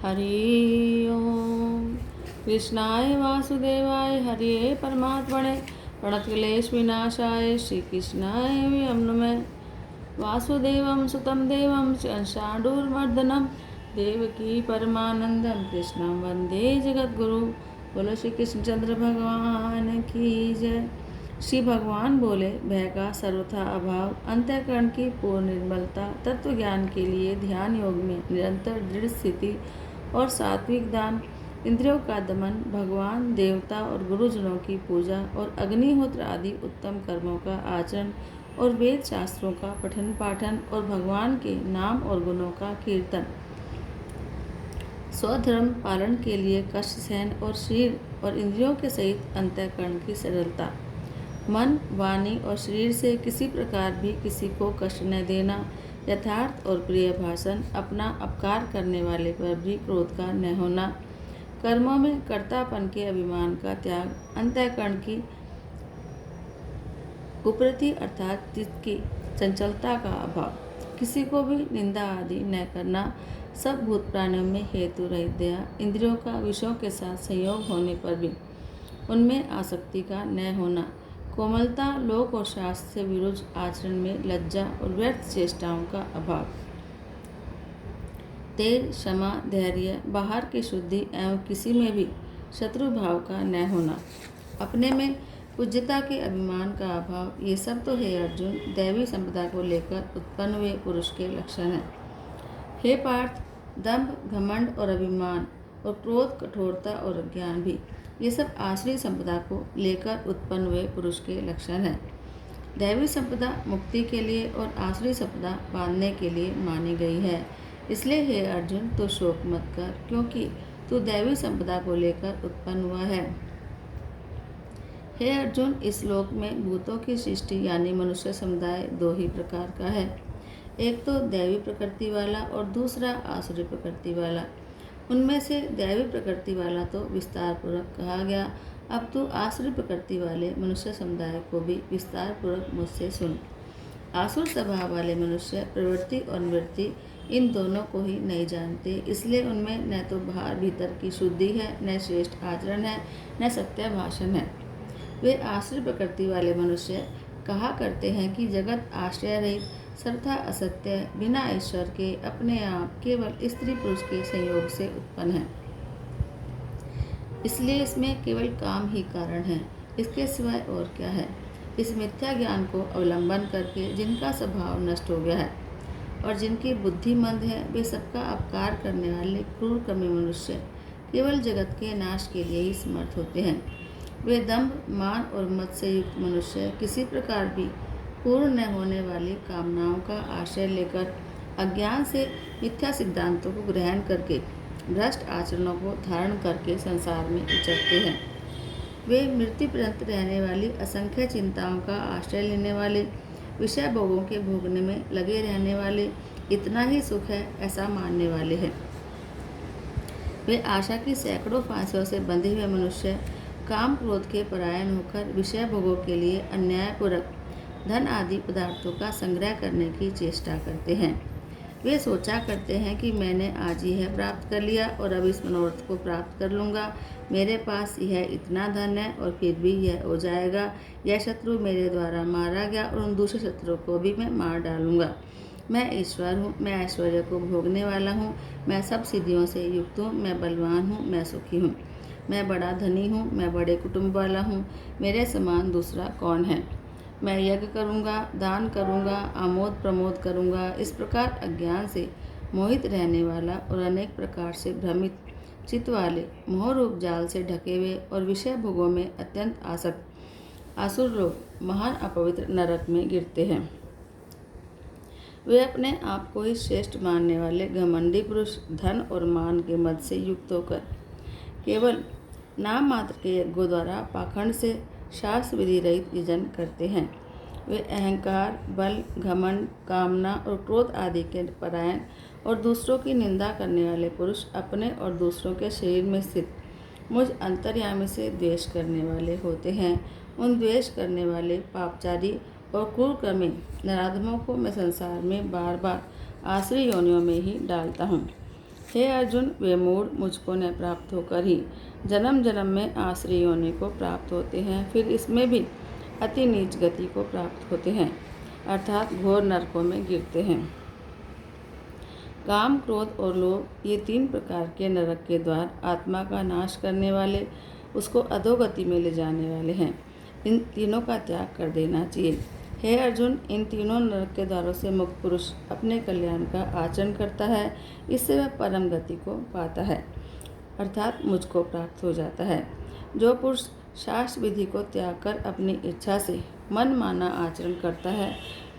हरि ओम। कृष्णाय वासुदेवाय हरिये परमात्मने प्रणतक्लेश विनाशाय श्री कृष्णाय नमः। वासुदेवं सुतं देवं शार्दूलमर्दनं देवकी परमानंदं कृष्णं वंदे जगद्गुरु। बोलो श्री कृष्णचंद्र भगवान की जय। श्री भगवान बोले, भय का सर्वथा अभाव, अंतःकरण की पूर्ण निर्मलता, तत्व ज्ञान के लिए ध्यान योग में निरंतर दृढ़ स्थिति और सात्विक दान, इंद्रियों का दमन, भगवान, देवता और गुरुजनों की पूजा और अग्निहोत्र आदि उत्तम कर्मों का आचरण और वेद शास्त्रों का पठन पाठन और भगवान के नाम और गुणों का कीर्तन, स्वधर्म पालन के लिए कष्ट सहन और शरीर और इंद्रियों के सहित अंतःकरण की सरलता, मन, वाणी और शरीर से किसी प्रकार भी किसी को कष्ट न देना, यथार्थ और प्रिय भाषण, अपना अपकार करने वाले पर भी क्रोध का न होना, कर्मों में कर्तापन के अभिमान का त्याग, अंतःकरण की कुप्रति अर्थात जिसकी चंचलता का अभाव, किसी को भी निंदा आदि न करना, सब भूत प्राणियों में हेतु रहित दया, इंद्रियों का विषयों के साथ संयोग होने पर भी उनमें आसक्ति का न होना, कोमलता, लोक और शास्त्र से विरुद्ध आचरण में लज्जा और व्यर्थ चेष्टाओं का अभाव, तेज, क्षमा, धैर्य, बाहर की शुद्धि एवं किसी में भी शत्रु भाव का न होना, अपने में पूज्यता के अभिमान का अभाव, ये सब तो हे अर्जुन दैवी संपदा को लेकर उत्पन्न हुए पुरुष के लक्षण हैं। हे पार्थ, दंभ, घमंड और अभिमान और क्रोध, कठोरता और अज्ञान भी ये सब आश्रय संपदा को लेकर उत्पन्न हुए पुरुष के लक्षण हैं। दैवी संपदा मुक्ति के लिए और आश्रय संपदा बांधने के लिए मानी गई है। इसलिए हे अर्जुन, तो शोक मत कर, क्योंकि तू दैवी संपदा को लेकर उत्पन्न हुआ है। हे अर्जुन, इस लोक में भूतों की सृष्टि यानी मनुष्य समुदाय दो ही प्रकार का है, एक तो दैवी प्रकृति वाला और दूसरा आसुरी प्रकृति वाला। उनमें से दैवी प्रकृति वाला तो विस्तार पूर्वक कहा गया, अब तू आसुरी प्रकृति वाले मनुष्य समुदाय को भी विस्तार पूर्वक मुझसे सुन। आसुर स्वभाव वाले मनुष्य प्रवृत्ति और निवृत्ति इन दोनों को ही नहीं जानते, इसलिए उनमें न तो बाहर भीतर की शुद्धि है, न श्रेष्ठ आचरण है, न सत्य भाषण है। वे आश्रय प्रकृति वाले मनुष्य कहा करते हैं कि जगत आश्रय रहित, सर्वथा असत्य, बिना ईश्वर के, अपने आप केवल स्त्री पुरुष के संयोग से उत्पन्न है, इसलिए इसमें केवल काम ही कारण है, इसके सिवाय और क्या है। इस मिथ्या ज्ञान को अवलंबन करके जिनका स्वभाव नष्ट हो गया है और जिनकी बुद्धि मंद है, वे सबका अपकार करने वाले क्रूर कर्मी मनुष्य केवल जगत के नाश के लिए ही समर्थ होते हैं। वे दंभ, मान और मद से युक्त मनुष्य किसी प्रकार भी पूर्ण न होने वाली कामनाओं का आश्रय लेकर अज्ञान से मिथ्या सिद्धांतों को ग्रहण करके भ्रष्ट आचरणों को धारण करके संसार में विचरते हैं। वे मृत्यु पर्यंत रहने वाली असंख्य चिंताओं का आश्रय लेने वाले, विषय भोगों के भोगने में लगे रहने वाले, इतना ही सुख है ऐसा मानने वाले हैं। वे आशा की सैकड़ों फांसियों से बंधे हुए मनुष्य काम क्रोध के परायण होकर विषय भोगों के लिए अन्यायपूर्वक धन आदि पदार्थों का संग्रह करने की चेष्टा करते हैं। वे सोचा करते हैं कि मैंने आज यह प्राप्त कर लिया और अब इस मनोरथ को प्राप्त कर लूँगा, मेरे पास यह इतना धन है और फिर भी यह हो जाएगा, यह शत्रु मेरे द्वारा मारा गया और उन दूसरे शत्रु को भी मैं मार डालूँगा। मैं ईश्वर हूँ, मैं ऐश्वर्य को भोगने वाला हूँ, मैं सब सिद्धियों से युक्त हूँ, मैं बलवान हूँ, मैं सुखी हूँ, मैं बड़ा धनी हूँ, मैं बड़े कुटुंब वाला हूँ, मेरे समान दूसरा कौन है। मैं यज्ञ करूँगा, दान करूँगा, आमोद प्रमोद करूँगा। इस प्रकार अज्ञान से मोहित रहने वाला और अनेक प्रकार से भ्रमित चित्त वाले, मोहरूप जाल से ढके हुए और विषय भोगों में अत्यंत आसक्त आसुर लोग महान अपवित्र नरक में गिरते हैं। वे अपने आप को ही श्रेष्ठ मानने वाले घमंडी पुरुष धन और मान के मद से युक्त होकर केवल नाम मात्र के यज्ञों द्वारा पाखंड से शास्त्र विधि रहित यजन करते हैं। वे अहंकार, बल, घमंड, कामना और क्रोध आदि के परायण और दूसरों की निंदा करने वाले पुरुष अपने और दूसरों के शरीर में स्थित मुझ अंतर्यामी से द्वेष करने वाले होते हैं। उन द्वेष करने वाले पापचारी और क्रूर कर्मी नराधमों को मैं संसार में बार बार आश्रय योनियों में ही डालता हूँ। हे अर्जुन, वे मूढ़ मुझको न प्राप्त होकर ही जन्म जन्म में आश्रय योनि को प्राप्त होते हैं, फिर इसमें भी अति नीच गति को प्राप्त होते हैं, अर्थात घोर नरकों में गिरते हैं। काम, क्रोध और लोभ ये 3 प्रकार के नरक के द्वार आत्मा का नाश करने वाले, उसको अधोगति में ले जाने वाले हैं। इन तीनों का त्याग कर देना चाहिए। हे अर्जुन, इन तीनों नरक के द्वारों से मुक्त पुरुष अपने कल्याण का आचरण करता है, इससे वह परम गति को पाता है, अर्थात मुझको प्राप्त हो जाता है। जो पुरुष शास्त्र विधि को त्याग कर अपनी इच्छा से मन माना आचरण करता है,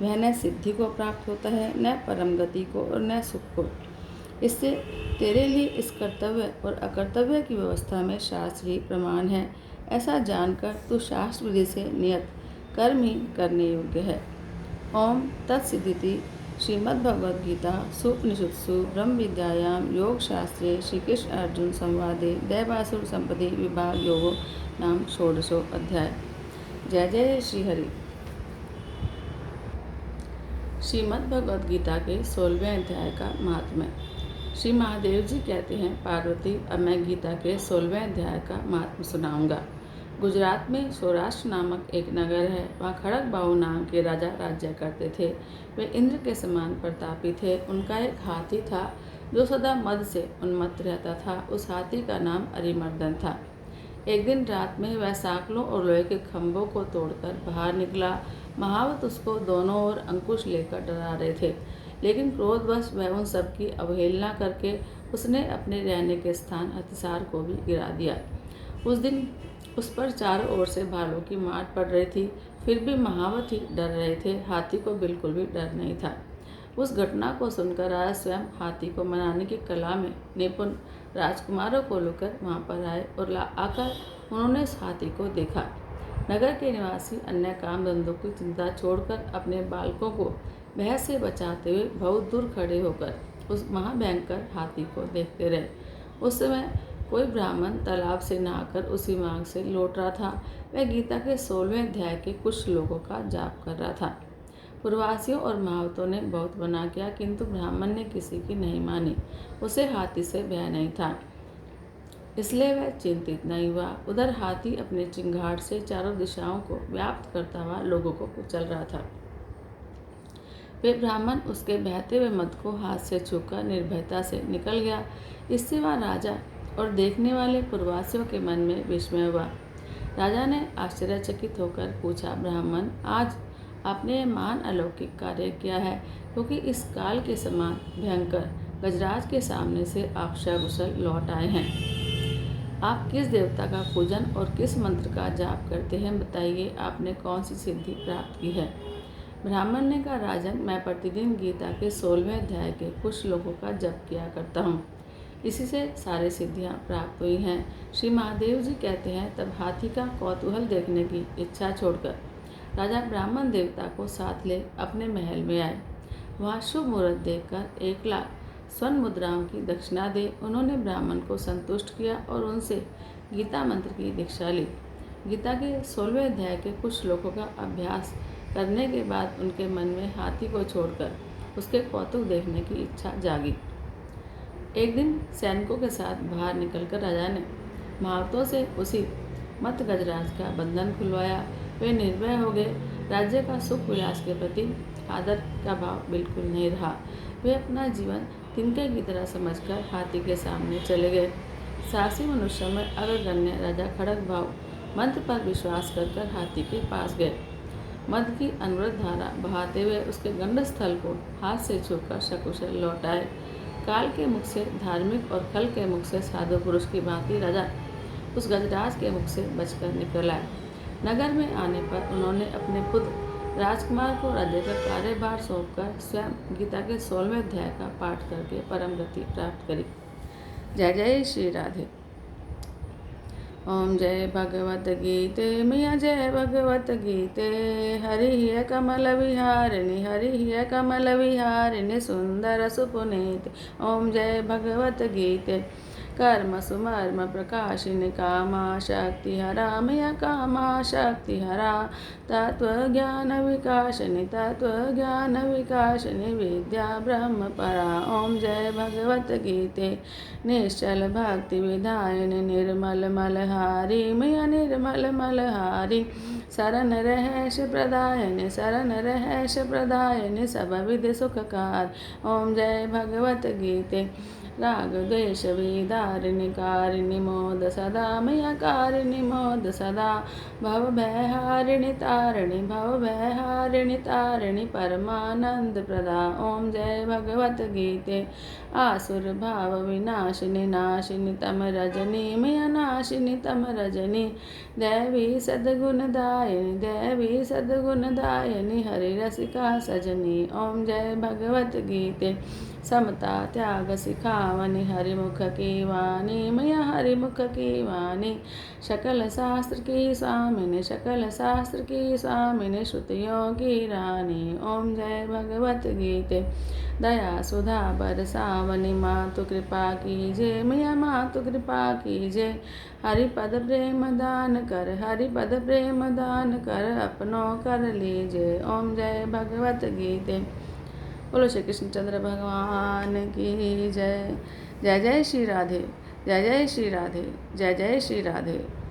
वह न सिद्धि को प्राप्त होता है, न परम गति को और न सुख को। इससे तेरे लिए इस कर्तव्य और अकर्तव्य की व्यवस्था में शास्त्र ही प्रमाण है, ऐसा जानकर तू शास्त्र विधि से नियत कर्म ही करने योग्य है। ओम तत्सिद्धि। श्रीमद्भगवद्गीता सुपनिषत्सु ब्रह्म विद्यायां योग शास्त्रे श्री कृष्ण अर्जुन संवादे दैवासुर संपदि विभाग योगो नाम 16 अध्याय। जय जय श्री हरि। श्रीमद्भगवद्गीता के 16वें अध्याय का महात्म्य। श्री महादेव जी कहते हैं, पार्वती, अब मैं गीता के 16वें अध्याय का महात्म्य सुनाऊंगा। गुजरात में सौराष्ट्र नामक एक नगर है। वहाँ खड़ग बाहु नाम के राजा राज्य करते थे। वे इंद्र के समान प्रतापी थे। उनका एक हाथी था जो सदा मद से उन्मत्त रहता था। उस हाथी का नाम अरिमर्दन था। एक दिन रात में वह सांकलों और लोहे के खंभों को तोड़कर बाहर निकला। महावत उसको दोनों ओर अंकुश लेकर डरा रहे थे, लेकिन क्रोधवश वह उन सब की अवहेलना करके उसने अपने रहने के स्थान अतिसार को भी गिरा दिया। उस दिन उस पर चारों ओर से भालों की मार पड़ रही थी, फिर भी महावत ही डर रहे थे। हाथी को बिल्कुल भी डर नहीं था। उस घटना को सुनकर राजा स्वयं हाथी को मनाने की कला में निपुण राजकुमारों को लेकर वहाँ पर आए और आकर उन्होंने उस हाथी को देखा। नगर के निवासी अन्य काम धंधों की चिंता छोड़कर अपने बालकों को भय से बचाते हुए बहुत दूर खड़े होकर उस महाभयंकर हाथी को देखते रहे। उस समय कोई ब्राह्मण तालाब से नहाकर उसी मार्ग से लौट रहा था। वह गीता के 16वें अध्याय के कुछ श्लोकों का जाप कर रहा था। पूर्ववासियों और महावतों ने बहुत मना किया, किंतु ब्राह्मण ने किसी की नहीं मानी। उसे हाथी से भय नहीं था, इसलिए वह चिंतित नहीं हुआ। उधर हाथी अपने चिंगाड़ से चारों दिशाओं को व्याप्त करता हुआ लोगों को कुचल रहा था। वे ब्राह्मण उसके बहते हुए मद को हाथ से छूकर निर्भयता से निकल गया। इससे वह राजा और देखने वाले पूर्ववासियों के मन में विस्मय हुआ। राजा ने आश्चर्यचकित होकर पूछा, ब्राह्मण, आज आपने यह महान अलौकिक कार्य किया है, क्योंकि इस काल के समान भयंकर गजराज के सामने से आप सकुशल लौट आए हैं। आप किस देवता का पूजन और किस मंत्र का जाप करते हैं, बताइए, आपने कौन सी सिद्धि प्राप्त की है। ब्राह्मण ने कहा, राजन, मैं प्रतिदिन गीता के 16वें अध्याय के कुछ श्लोकों का जप किया करता हूँ, इसी से सारी सिद्धियाँ प्राप्त हुई हैं। श्री महादेव जी कहते हैं, तब हाथी का कौतूहल देखने की इच्छा छोड़कर राजा ब्राह्मण देवता को साथ ले अपने महल में आए। वहाँ शुभ मुहूर्त देखकर 1 लाख स्वर्ण मुद्राओं की दक्षिणा दे उन्होंने ब्राह्मण को संतुष्ट किया और उनसे गीता मंत्र की दीक्षा ली। गीता के 16वें अध्याय के कुछ श्लोकों का अभ्यास करने के बाद उनके मन में हाथी को छोड़कर उसके कौतुक देखने की इच्छा जागी। एक दिन सैनिकों के साथ बाहर निकलकर राजा ने महावतों से उसी मत गजराज का बंधन खुलवाया। वे निर्भय हो गए। राज्य का सुख विलास के प्रति आदर का भाव बिल्कुल नहीं रहा। वे अपना जीवन तिनके की तरह समझकर हाथी के सामने चले गए। साहसी मनुष्यों में अग्रगण्य राजा खड़ग बाहु मंत्र पर विश्वास कर हाथी के पास गए। मद की अनवरत धारा बहाते हुए उसके गंडस्थल को हाथ से छूकर सकुशल लौट आए। काल के मुख से धार्मिक और खल के मुख से साधु पुरुष की भांति राजा उस गजराज के मुख से बचकर निकल आए। नगर में आने पर उन्होंने अपने पुत्र राजकुमार को राज्य का कार्यभार सौंपकर स्वयं गीता के 16वें अध्याय का पाठ करके परम गति प्राप्त करी। जय जय श्री राधे। ओम जय भगवत गीते मिया जय भगवत गीते। हरि है कमल विहारिणी, हरि है कमल विहारिणी, सुंदर सुपुनीत। ओम जय भगवत गीते। कर्म सुमर्म प्रकाशिनी कामा शक्ति हरा मया कामा शक्ति हरा तत्व ज्ञान विकासिनी विद्या ब्रह्म परा। ओम जय भगवत गीते। निश्चल भक्ति विधायिनी निर्मल मलहारी मया निर्मल मलहारी शरण रहेश प्रदायिनी सब विधि सुखकार। ओम जय भगवत गीते। राग द्वेष विदारिणी कारिणी मोद सदा मया कारिणी मोद सदा भव भयहारिणी तारिणी परमानंद प्रदा। ओम जय भगवत गीते। आसुर भाव विनाशिनी नाशिनी तम रजनी मया नाशिनी तम रजनी देवी सद्गुणदायिनी हरि रसिका सजनी। ओम जय भगवत गीते। समता त्याग सिखावनी हरिमुख की वाणी मया हरिमुख की वाणी सकल शास्त्र की स्वामिनी श्रुतियों की रानी। ओम जय भगवत गीते। दया सुधा बरसावनी मातु कृपा कीजिए मया मातु कृपा कीजिए हरिपद प्रेम दान कर अपनों कर लीजिए। ओम जय भगवत गीते। बोलो श्री कृष्णचंद्र भगवान की जय। जय जय श्री राधे, जय जय श्री राधे, जय जय श्री राधे।